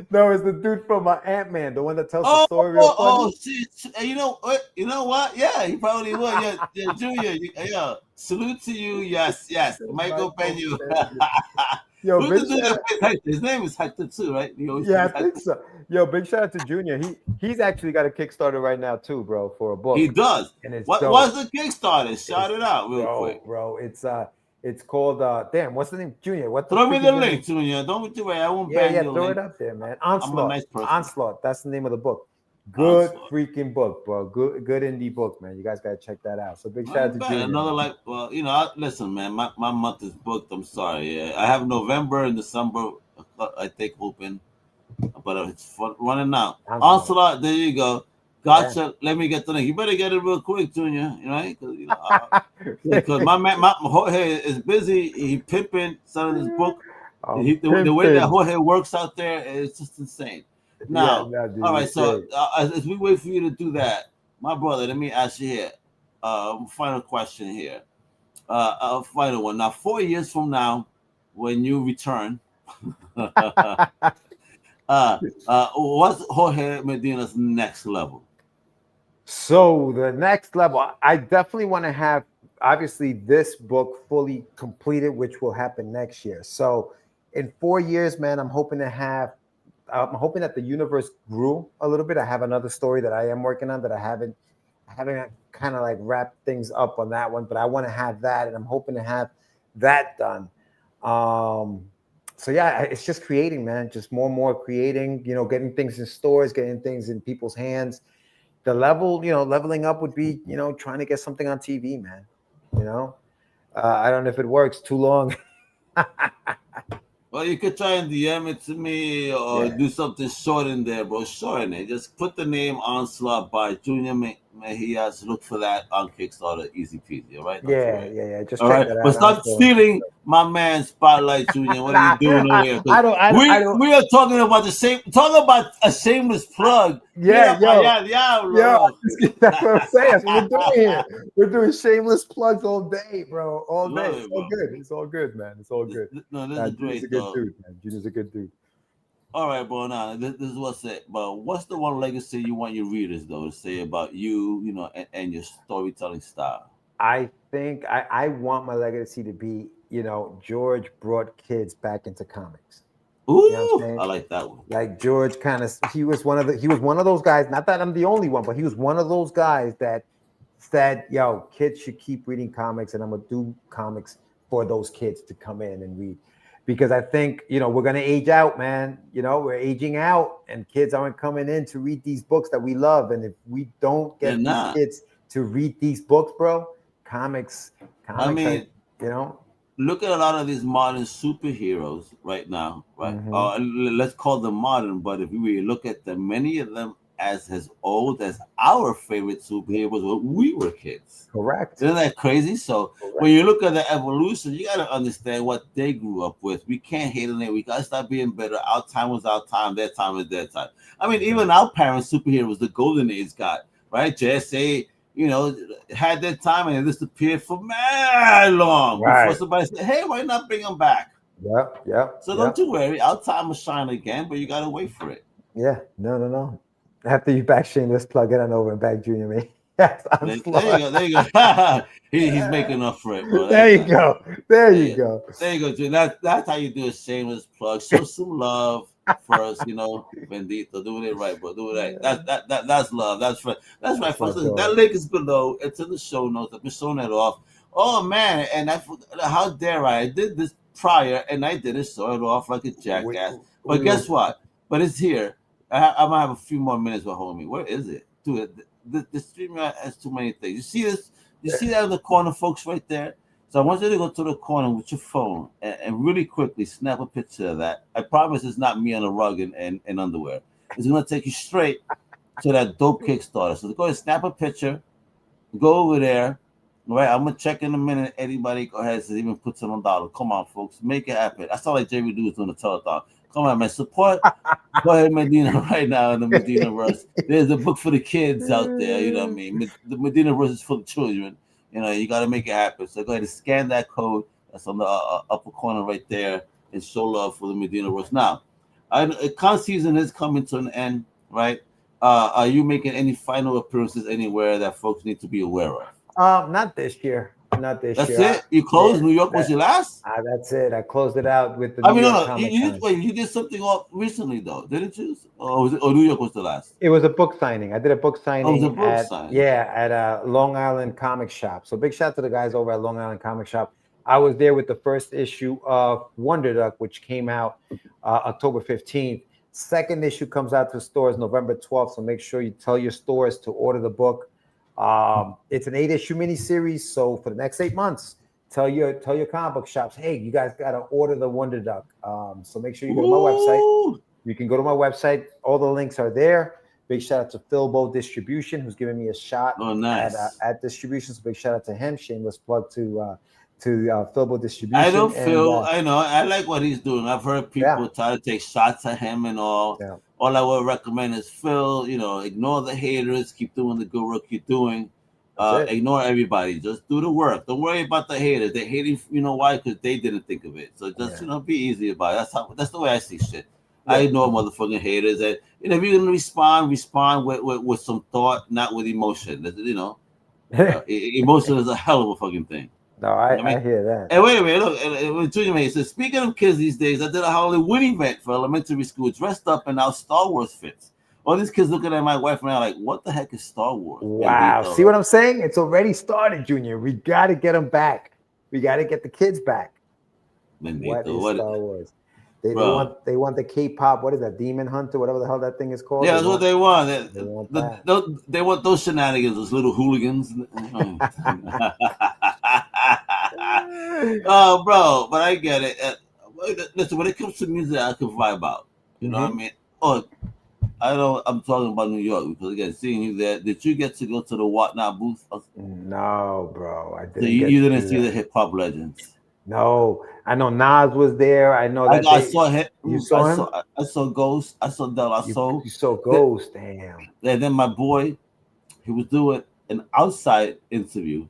no, it's the dude from Ant-Man, the one that tells the Oh, story real funny. shit. You know what? You know what? Yeah, he probably would. Yeah, yeah, Junior. Yeah. Salute to you. Yes, yes. Michael Michael Pena. Peña. Yo, Who's the big dude shout that out. plays Hector? His name is Hector too, right? He always Yeah, I plays think Hector. so. Yo, big shout out to Junior. He's actually got a Kickstarter right now too, bro, for a He book, does. and it's What dope. was the Kickstarter? Shout It's it out real quick. dope, bro. It's called damn, what's the name? Junior. What the Throw me the freaking name? link, Junior. Don't do it. I won't Yeah, ban yeah, your throw it link. up there, man. I'm a Onslaught. nice person. Onslaught. That's the name of the book. Good Onslaught. freaking book, bro. Good indie book, man. You guys gotta check that out. So big shout I out to bet. Junior. Another Man. like, well, listen, man. My month is booked. I'm sorry. Yeah, I have November and December. I think open, but it's running out. Onslaught. Onslaught. There you go. Yeah. Gotcha. Let me get the link. You better get it real quick, Junior. Right? Because my Jorge is busy. He pimping selling his book. The way that Jorge works out there is just insane. Now, yeah, no, dude, all right. So great. as we wait for you to do that, my brother, let me ask you here. Final question here. A final one. Now, 4 years from now, when you return, what's Jorge Medina's next level? So the next level, I definitely want to have obviously this book fully completed, which will happen next year. So in 4 years, man, I'm hoping that the universe grew a little bit. I have another story that I am working on that I haven't kind of like wrapped things up on that one, but I want to have that, and I'm hoping to have that done. So yeah, it's just creating, man, just more and more creating, getting things in stores, getting things in people's hands. The leveling up would be, trying to get something on TV, man. I don't know if it works too long. Well, you could try and DM it to me or do something short in there, bro. Shorten it. Just put the name Onslaught by Junior Mejias. Look for that on Kickstarter. Easy peasy. All right? Yeah. Just all check right. that out. But stop stealing my man's spotlight, Junior. What are you doing over here? I don't. We are talking about a shameless plug. Yeah, Yo. That's what I'm saying. That's what we're doing here. We're doing shameless plugs all day, bro. All day. It's all good. It's all good, man. It's all good. No, this is great. Junior's a good dude, man. Junior's a good dude. All right, bro. Now this is what's it. But what's the one legacy you want your readers though to say about you, and your storytelling style? I think I want my legacy to be, George brought kids back into comics. Ooh, I like that one. Like George he was one of those guys, not that I'm the only one, but he was one of those guys that said, yo, kids should keep reading comics, and I'm gonna do comics for those kids to come in and read. Because I think, we're gonna age out, man. We're aging out, and kids aren't coming in to read these books that we love. And if we don't get these kids to read these books, bro, comics I mean, look at a lot of these modern superheroes right now, right? Mm-hmm. Let's call them modern, but if we look at them, many of them as old as our favorite superheroes when we were kids. Correct. Isn't that crazy? So when you look at the evolution, you got to understand what they grew up with. We can't hate on it. We got to start being better. Our time was our time. Their time was their time. I mean, even our parents' superheroes, the golden age got, right? JSA, had their time and it disappeared for mad long. Right. Before somebody said, hey, why not bring them back? Yep. So don't you worry. Our time will shine again, but you got to wait for it. Yeah. No. After you back Shameless Plug, get on over and back Junior, man. Yes, there you go. He's making up for it, bro. There you go. There you go, Junior. That's how you do a Shameless Plug. Show some love for us, Bendito. Doing it right, bro. Do it right. That's love. That's right. That's right. That link is below. It's in the show notes. I've been showing that off. Oh man, and how dare I did this prior, and I didn't show it off like a jackass. But we guess were- what? But it's here. I might have a few more minutes with homie. Where is it? Dude, the streamer has too many things. You see this? You see that in the corner, folks, right there? So I want you to go to the corner with your phone and really quickly snap a picture of that. I promise it's not me on a rug and underwear. It's going to take you straight to that dope Kickstarter. So go ahead, snap a picture, go over there. All right, I'm going to check in a minute. Anybody go ahead and even put some $1. Come on, folks. Make it happen. I saw like Jerry Lewis doing the telethon. Come on, man. Support Jorge Medina right now in the Medina verse. There's a book for the kids out there. You know what I mean? The Medina verse is for the children. You know, you got to make it happen. So go ahead and scan that code. That's on the upper corner right there and show love for the Medina verse. Now, con season is coming to an end, right? Are you making any final appearances anywhere that folks need to be aware of? Not this year. Not this That's year. it. You closed. New York was your last. That's it. I closed it out with the I New mean, York no, Comic you Con. wait. You did something off recently though, didn't you? Or was it? Or New York was the last? It was a book signing. I did a book signing. Oh, it was a book signing. Yeah, at a Long Island comic shop. So big shout out to the guys over at Long Island Comic Shop. I was there with the first issue of Wonder Duck, which came out October 15th. Second issue comes out to stores November 12th. So make sure you tell your stores to order the book. It's an 8-issue miniseries. So for the next 8 months, tell your comic book shops, hey, you guys got to order the Wonder Duck. So make sure you go to my website. You can go to my website. All the links are there. Big shout out to Philbo Distribution, who's giving me a shot at distribution. So big shout out to him. Shameless plug to Philbo Distribution. I don't feel. I know. I like what he's doing. I've heard people try to take shots at him and all. Yeah. All I would recommend is Phil. You know, ignore the haters. Keep doing the good work you're doing. Ignore everybody. Just do the work. Don't worry about the haters. They're hating. You know why? Because they didn't think of it. So just be easy about it. That's the way I see shit. Yeah. I ignore motherfucking haters. And if you're gonna respond with some thought, not with emotion. You know, emotion is a hell of a fucking thing. No, I hear that. And wait a minute, look, Junior May says, speaking of kids these days, I did a Halloween event for elementary school, dressed up in our Star Wars fits. All these kids looking at my wife and I'm like, what the heck is Star Wars? Wow. See what I'm saying? It's already started, Junior. We got to get them back. We got to get the kids back. What is Star Wars? They want the K-pop. What is that? Demon Hunter, whatever the hell that thing is called. Yeah, that's what they want. They want those shenanigans, those little hooligans. Oh, bro, but I get it. Listen, when it comes to music, I can vibe out. You know what I mean? Oh, I'm talking about New York because again, seeing you there. Did you get to go to the Whatnot booth? No, I didn't. So you didn't see the hip hop legends. No, I know Nas was there. I know that I saw him. You saw him? I saw Ghost. I saw De La Soul. You saw Ghost, damn. And then my boy, he was doing an outside interview,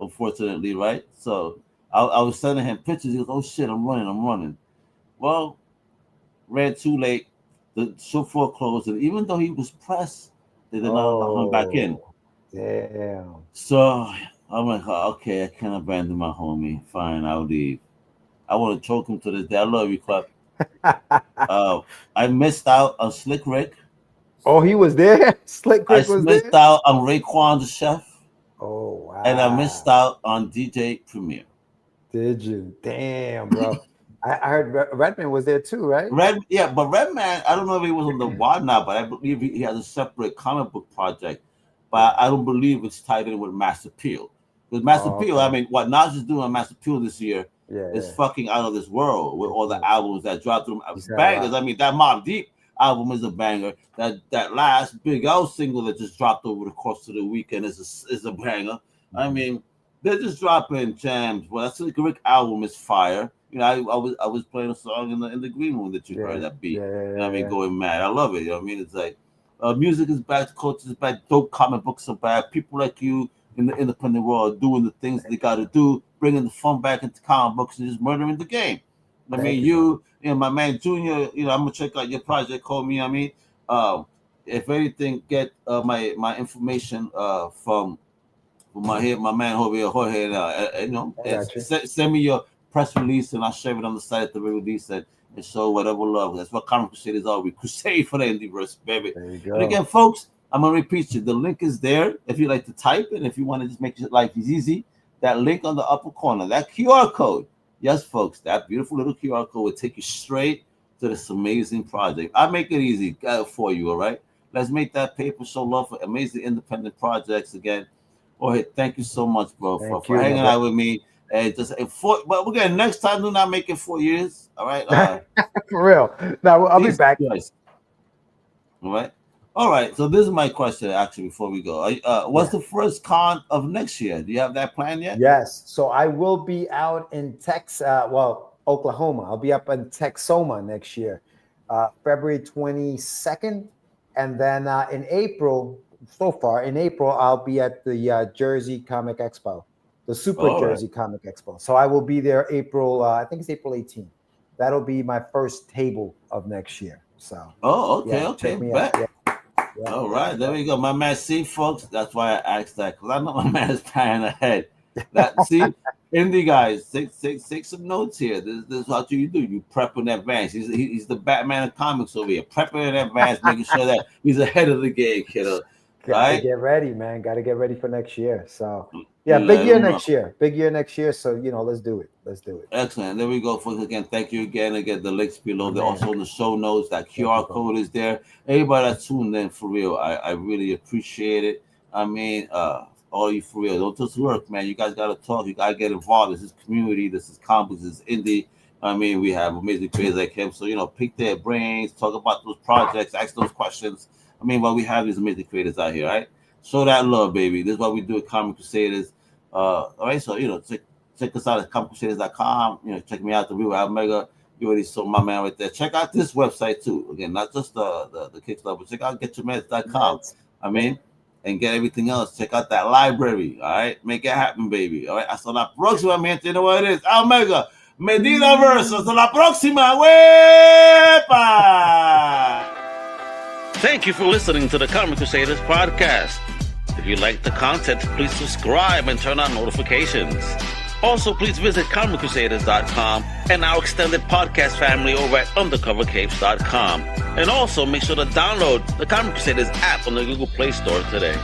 unfortunately, right? So I was sending him pictures. He goes, "Oh shit, I'm running." Well, ran too late. The show floor closed, and even though he was pressed, they did not allow him back in. Damn. So I'm like, okay, I can't abandon my homie. Fine, I'll leave. I want to choke him to this day. I love you, Club. I missed out on Slick Rick. Oh, he was there? Slick Rick was there? I missed out on Raekwon the Chef. Oh, wow. And I missed out on DJ Premier. Did you? Damn, bro. I heard Redman was there too, right? But Redman, I don't know if he was on the Whatnot, but I believe he has a separate comic book project. But I don't believe it's tied in with Mass Appeal. Because Mass Appeal, I mean, what Nas is doing on Mass Appeal this year is fucking out of this world with all the albums that dropped through bangers. I mean, that Mobb Deep album is a banger. That last Big L single that just dropped over the course of the weekend is a banger. I mean, they're just dropping jams. Well, that's the Rick album is fire. You know, I was playing a song in the green room that you heard that beat. You know I mean, going mad. I love it. You know what I mean? It's like music is back, culture is back, dope comic books are back. People like you in the independent world doing the things they got to do, bringing the fun back into comic books and just murdering the game. I mean, you know, my man Junior, you know, I'm gonna check out your project. Call me. I mean, if anything, get my information from my man Jorge. You know, send me your press release and I'll share it on the site at the release and show whatever love. That's what Comic Crusaders are. We crusade for the indieverse, baby. There you go. And again, folks, I'm gonna repeat you. The link is there if you like to type and if you want to just make your life easy. That link on the upper corner, that QR code, Yes, folks, that beautiful little QR code will take you straight to this amazing project. I make it easy for you, all right? Let's make that paper show love for amazing independent projects again. Jorge, thank you so much, bro, for hanging out with me. And but we're gonna next time do not make it 4 years. All right. For real. Now I'll be back. Christ. All right. So this is my question actually before we go. What's the first con of next year? Do you have that plan yet? Yes. So I will be out in Oklahoma. I'll be up in Texoma next year, February 22nd. And then in April, I'll be at the Jersey Comic Expo, the Super Jersey Comic Expo. So I will be there April, I think it's April 18th. That'll be my first table of next year. So. Okay. Check me out. Yeah, all right, there we go. My man, see, folks, that's why I asked that, because I know my man's planning ahead. See, indie guys, take some notes here. This is what you do. You prep in advance. He's the Batman of comics over here. Prepping in advance, making sure that he's ahead of the game, kiddo. Gotta get ready, man. Gotta get ready for next year. So big year next year. Big year next year. So let's do it. Excellent. There we go, folks. Again, thank you again. Again, the links below. They're also in the show notes. That QR code is there. Everybody that's tuned in, for real, I really appreciate it. I mean, all you, for real, don't just work, man. You guys gotta talk. You gotta get involved. This is community. This is comics. This is indie. I mean, we have amazing creators like him. So pick their brains, talk about those projects, ask those questions. I mean, we have these amazing creators out here, right? Show that love, baby. This is what we do at Comic Crusaders. All right, so check us out at comiccrusaders.shop. Check me out, the Real Omega. You already saw my man right there. Check out this website too. Again, not just the Kickstarter, but check out getyourmeds.com. I mean, and get everything else. Check out that library. All right, make it happen, baby. All right, hasta la próxima, man. You know what it is? Omega Medina versus. Hasta la próxima. Wepa! Thank you for listening to the Comic Crusaders podcast. If you like the content, please subscribe and turn on notifications. Also, please visit comiccrusaders.com and our extended podcast family over at undercovercapes.com. And also, make sure to download the Comic Crusaders app on the Google Play Store today.